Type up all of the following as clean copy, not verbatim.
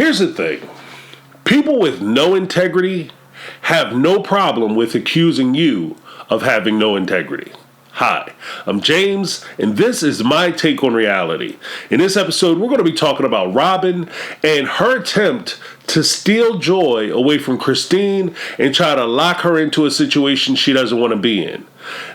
Here's the thing. People with no integrity have no problem with accusing you of having no integrity. Hi, I'm James, and this is my take on reality. In this episode, we're going to be talking about Robyn and her attempt to steal joy away from Chritine and try to lock her into a situation she doesn't want to be in.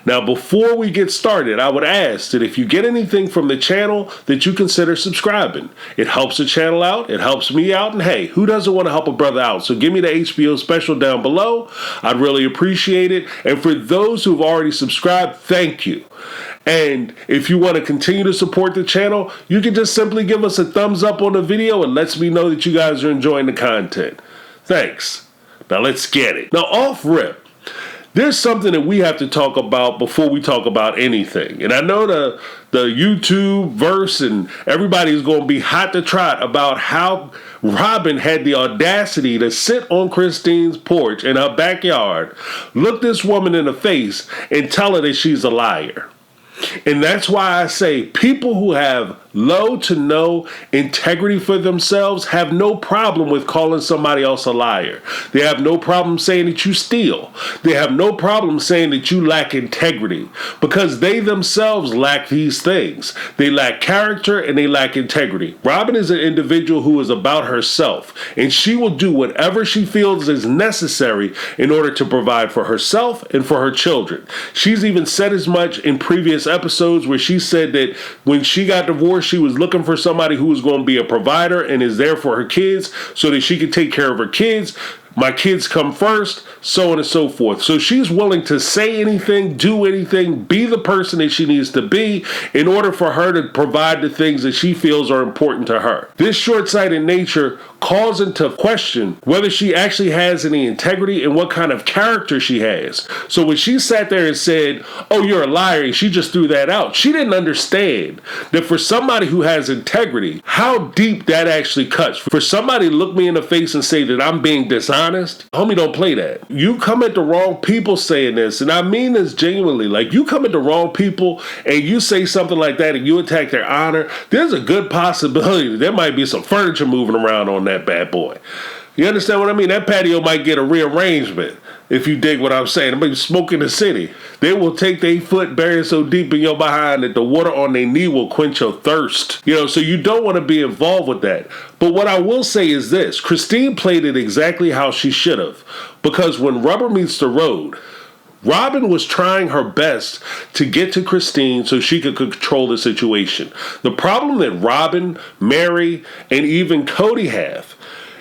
Now, before we get started, I would ask that if you get anything from the channel, that you consider subscribing. It helps the channel out, it helps me out, and hey, who doesn't want to help a brother out? So give me the HBO special down below. I'd really appreciate it. And for those who've already subscribed, thank you. And if you want to continue to support the channel, you can just simply give us a thumbs up on the video and lets me know that you guys are enjoying the content. Thanks. Now let's get it. Now off rip. There's something that we have to talk about before we talk about anything. And I know the YouTube verse and everybody's going to be hot to trot about how Robyn had the audacity to sit on Christine's porch in her backyard, look this woman in the face, and tell her that she's a liar. And that's why I say people who have low to no integrity for themselves have no problem with calling somebody else a liar. They have no problem saying that you steal. They have no problem saying that you lack integrity because they themselves lack these things. They lack character and they lack integrity. Robyn is an individual who is about herself, and she will do whatever she feels is necessary in order to provide for herself and for her children. She's even said as much in previous episodes where she said that when she got divorced, she was looking for somebody who was going to be a provider and is there for her kids so that she could take care of her kids. My kids come first, so on and so forth. So she's willing to say anything, do anything, be the person that she needs to be in order for her to provide the things that she feels are important to her. This short-sighted nature calls into question whether she actually has any integrity and what kind of character she has. So when she sat there and said, "Oh, you're a liar," and she just threw that out, she didn't understand that for somebody who has integrity, how deep that actually cuts. For somebody to look me in the face and say that I'm being dishonest, homie, don't play that. You come at the wrong people saying this, and I mean this genuinely. Like, you come at the wrong people and you say something like that and you attack their honor, there's a good possibility that there might be some furniture moving around on that bad boy. You understand what I mean? That patio might get a rearrangement, if you dig what I'm saying. Maybe smoke in the city. They will take their foot, bury it so deep in your behind that the water on their knee will quench your thirst. So you don't want to be involved with that. But what I will say is this. Chritine played it exactly how she should have. Because when rubber meets the road, Robyn was trying her best to get to Chritine so she could control the situation. The problem that Robyn, Meri, and even Kody have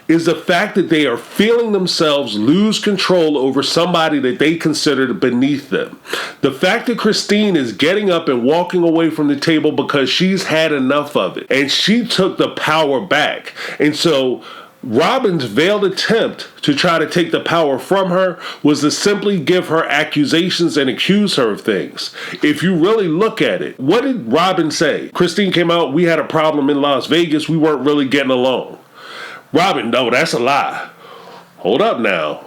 is the fact that they are feeling themselves lose control over somebody that they considered beneath them. The fact that Chritine is getting up and walking away from the table because she's had enough of it, and she took the power back. And so Robyn's veiled attempt to try to take the power from her was to simply give her accusations and accuse her of things. If you really look at it, what did Robyn say? Chritine came out, "We had a problem in Las Vegas, we weren't really getting along." Robyn, no, that's a lie. Hold up now.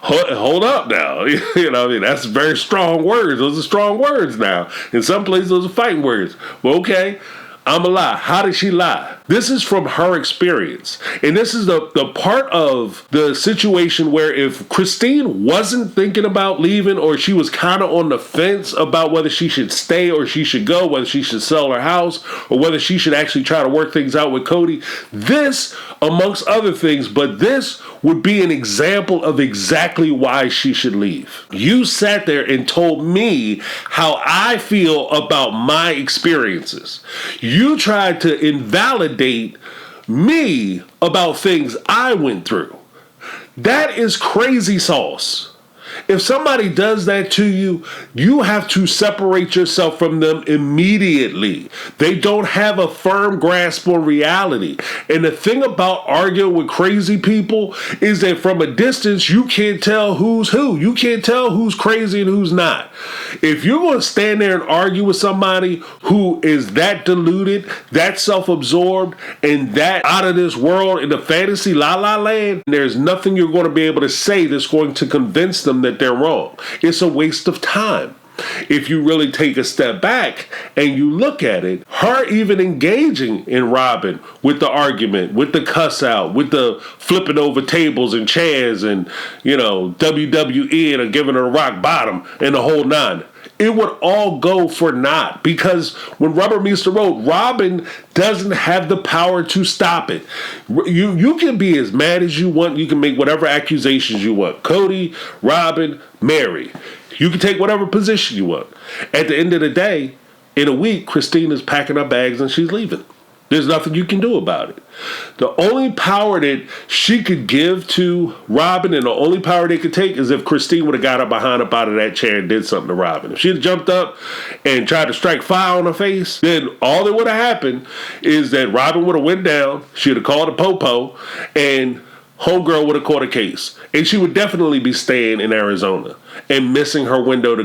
Hold up now. You know what I mean? That's very strong words. Those are strong words now. In some places, those are fighting words. Well, okay. I'm a lie. How did she lie? This is from her experience. And this is the part of the situation where if Chritine wasn't thinking about leaving, or she was kind of on the fence about whether she should stay or she should go, whether she should sell her house, or whether she should actually try to work things out with Kody, this, amongst other things, but this would be an example of exactly why she should leave. You sat there and told me how I feel about my experiences. You tried to invalidate me about things I went through. That is crazy sauce. If somebody does that to you, you have to separate yourself from them immediately. They don't have a firm grasp on reality. And the thing about arguing with crazy people is that from a distance, you can't tell who's who. You can't tell who's crazy and who's not. If you're going to stand there and argue with somebody who is that deluded, that self-absorbed, and that out of this world in the fantasy la-la land, there's nothing you're going to be able to say that's going to convince them that they're wrong. It's a waste of time. If you really take a step back and you look at it, her even engaging in Robyn with the argument, with the cuss out, with the flipping over tables and chairs and, WWE and giving her a rock bottom and the whole nine. It would all go for naught, because when rubber meets the road, Robyn doesn't have the power to stop it. You can be as mad as you want. You can make whatever accusations you want. Kody, Robyn, Meri. You can take whatever position you want. At the end of the day, in a week, Chritine is packing her bags and she's leaving. There's nothing you can do about it. The only power that she could give to Robyn, and the only power they could take, is if Chritine would have got up behind up out of that chair and did something to Robyn. If she had jumped up and tried to strike fire on her face, then all that would have happened is that Robyn would have went down, she would have called a popo, and homegirl would have caught a case. And she would definitely be staying in Arizona and missing her window to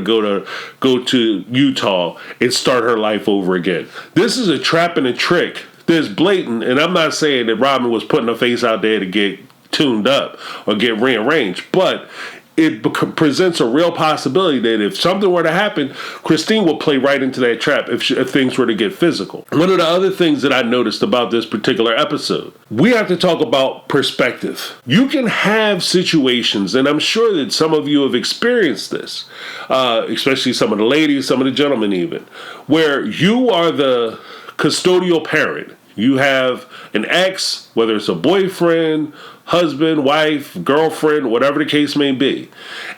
go to Utah and start her life over again. This is a trap and a trick that's blatant, and I'm not saying that Robyn was putting her face out there to get tuned up or get rearranged, but it presents a real possibility that if something were to happen, Chritine will play right into that trap if things were to get physical. One of the other things that I noticed about this particular episode, we have to talk about perspective. You can have situations, and I'm sure that some of you have experienced this, especially some of the ladies, some of the gentlemen even, where you are the custodial parent. You have an ex, whether it's a boyfriend, husband, wife, girlfriend, whatever the case may be,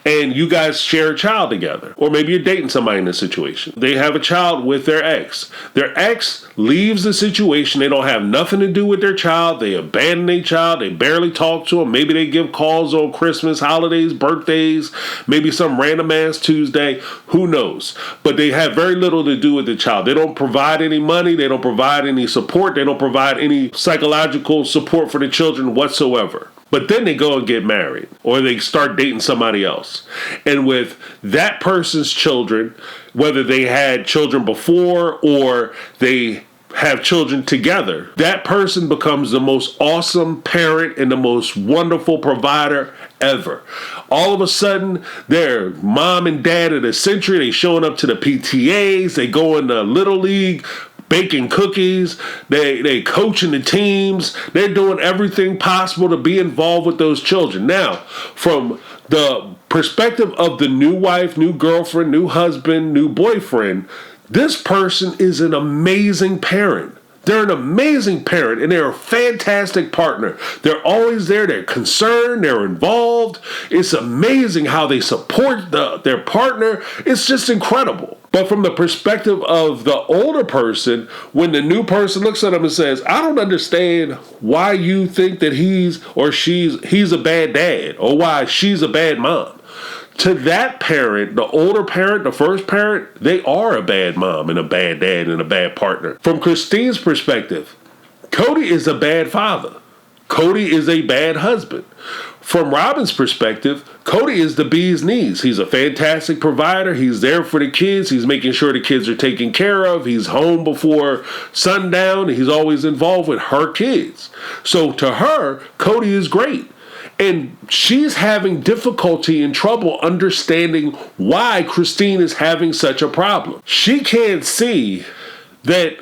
and you guys share a child together. Or maybe you're dating somebody in this situation. They have a child with their ex. Their ex leaves the situation. They don't have nothing to do with their child. They abandon their child. They barely talk to them. Maybe they give calls on Christmas, holidays, birthdays, maybe some random ass Tuesday. Who knows? But they have very little to do with the child. They don't provide any money. They don't provide any support. They don't provide any psychological support for the children whatsoever. But then they go and get married, or they start dating somebody else. And with that person's children, whether they had children before or they have children together, that person becomes the most awesome parent and the most wonderful provider ever. All of a sudden, they're mom and dad of the century. They showing up to the PTAs. They go in the Little League, baking cookies, they coaching the teams, they're doing everything possible to be involved with those children. Now, from the perspective of the new wife, new girlfriend, new husband, new boyfriend, this person is an amazing parent. They're an amazing parent, and they're a fantastic partner. They're always there. They're concerned. They're involved. It's amazing how they support their partner. It's just incredible. But from the perspective of the older person, when the new person looks at them and says, I don't understand why you think that he's a bad dad, or why she's a bad mom. To that parent, the older parent, the first parent, they are a bad mom and a bad dad and a bad partner. From Christine's perspective, Kody is a bad father. Kody is a bad husband. From Robyn's perspective, Kody is the bee's knees. He's a fantastic provider. He's there for the kids. He's making sure the kids are taken care of. He's home before sundown. He's always involved with her kids. So to her, Kody is great. And she's having difficulty and trouble understanding why Chritine is having such a problem. She can't see that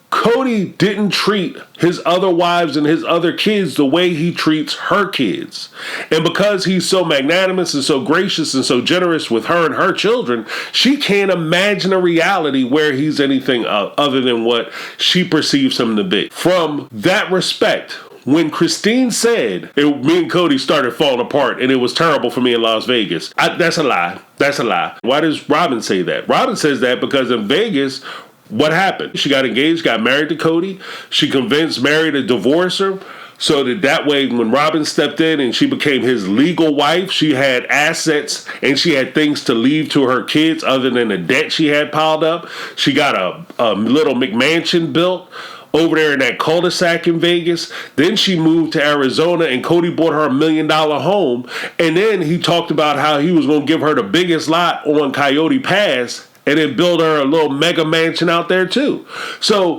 Kody didn't treat his other wives and his other kids the way he treats her kids. And because he's so magnanimous and so gracious and so generous with her and her children, she can't imagine a reality where he's anything other than what she perceives him to be. From that respect, when Chritine said, me and Kody started falling apart and it was terrible for me in Las Vegas, that's a lie. That's a lie. Why does Robyn say that? Robyn says that because in Vegas, what happened? She got engaged, got married to Kody. She convinced Meri to divorce her, so that way when Robyn stepped in and she became his legal wife, she had assets and she had things to leave to her kids other than the debt she had piled up. She got a little McMansion built over there in that cul-de-sac in Vegas. Then she moved to Arizona and Kody bought her $1 million home. And then he talked about how he was going to give her the biggest lot on Coyote Pass and then build her a little mega mansion out there too. So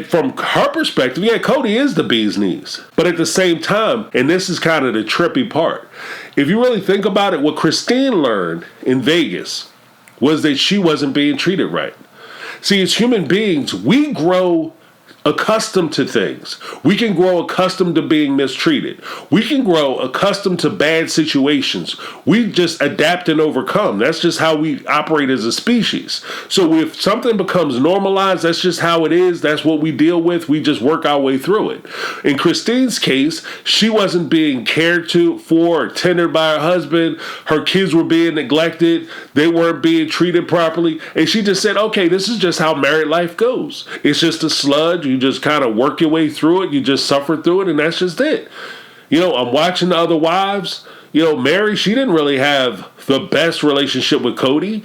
from her perspective, yeah, Kody is the bee's knees. But at the same time, and this is kind of the trippy part, if you really think about it, what Chritine learned in Vegas was that she wasn't being treated right. See, as human beings, we grow accustomed to things. We can grow accustomed to being mistreated. We can grow accustomed to bad situations. We just adapt and overcome. That's just how we operate as a species. So if something becomes normalized, that's just how it is. That's what we deal with. We just work our way through it. In Christine's case, she wasn't being cared for or tended by her husband. Her kids were being neglected. They weren't being treated properly. And she just said, okay, this is just how married life goes. It's just a sludge. You just kind of work your way through it. You just suffer through it, and that's just it. I'm watching the other wives. Meri, she didn't really have the best relationship with Kody.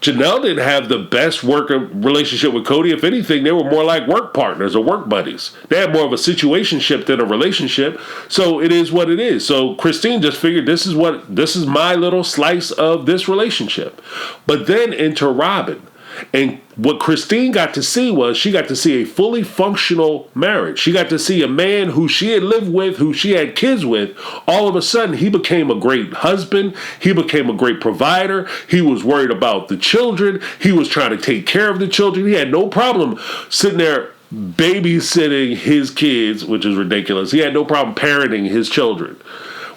Janelle didn't have the best relationship with Kody. If anything, they were more like work partners or work buddies. They had more of a situationship than a relationship. So it is what it is. So Chritine just figured this is my little slice of this relationship. But then enter Robyn. And what Chritine got to see was she got to see a fully functional marriage. She got to see a man who she had lived with, who she had kids with. All of a sudden, he became a great husband. He became a great provider. He was worried about the children. He was trying to take care of the children. He had no problem sitting there babysitting his kids, which is ridiculous. He had no problem parenting his children.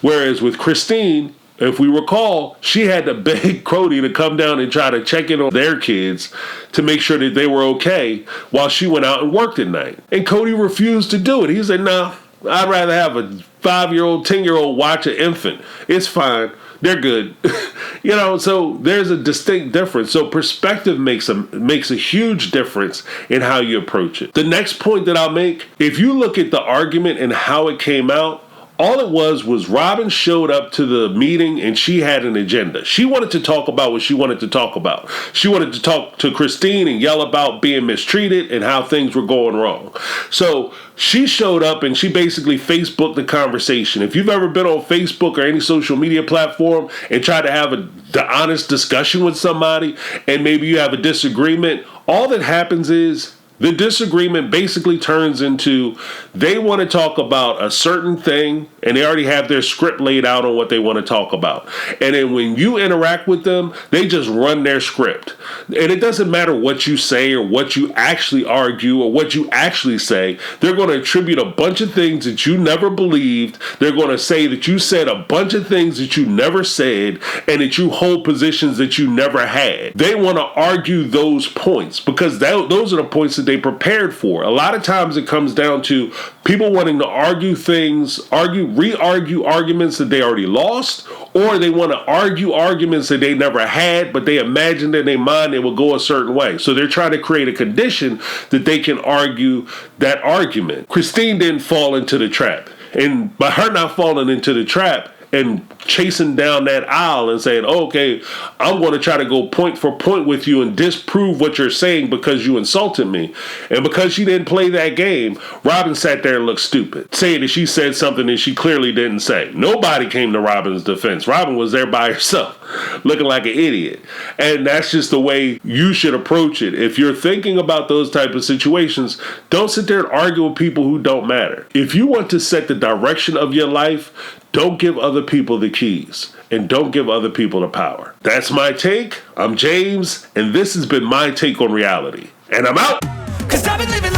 Whereas with Chritine, if we recall, she had to beg Kody to come down and try to check in on their kids to make sure that they were okay while she went out and worked at night. And Kody refused to do it. He said, "No, I'd rather have a 5-year-old, 10-year-old watch an infant. It's fine. They're good." So there's a distinct difference. So perspective makes a huge difference in how you approach it. The next point that I'll make, if you look at the argument and how it came out, all it was Robyn showed up to the meeting and she had an agenda. She wanted to talk about what she wanted to talk about. She wanted to talk to Chritine and yell about being mistreated and how things were going wrong. So she showed up and she basically Facebooked the conversation. If you've ever been on Facebook or any social media platform and tried to have the honest discussion with somebody and maybe you have a disagreement, all that happens is the disagreement basically turns into they want to talk about a certain thing and they already have their script laid out on what they want to talk about. And then when you interact with them, they just run their script. And it doesn't matter what you say or what you actually argue or what you actually say. They're going to attribute a bunch of things that you never believed. They're going to say that you said a bunch of things that you never said and that you hold positions that you never had. They want to argue those points because those are the points that they prepared for. A lot of times it comes down to people wanting to re-argue arguments that they already lost, or they want to argue arguments that they never had, but they imagined in their mind it would go a certain way. So they're trying to create a condition that they can argue that argument. Chritine didn't fall into the trap. And by her not falling into the trap, and chasing down that aisle and saying, okay, I'm going to try to go point for point with you and disprove what you're saying because you insulted me. And because she didn't play that game, Robyn sat there and looked stupid, saying that she said something that she clearly didn't say. Nobody came to Robyn's defense. Robyn was there by herself, looking like an idiot. And that's just the way you should approach it. If you're thinking about those type of situations, don't sit there and argue with people who don't matter. If you want to set the direction of your life, don't give other people the keys and don't give other people the power. That's my take. I'm James, and this has been my take on reality. And I'm out. 'Cause I've been living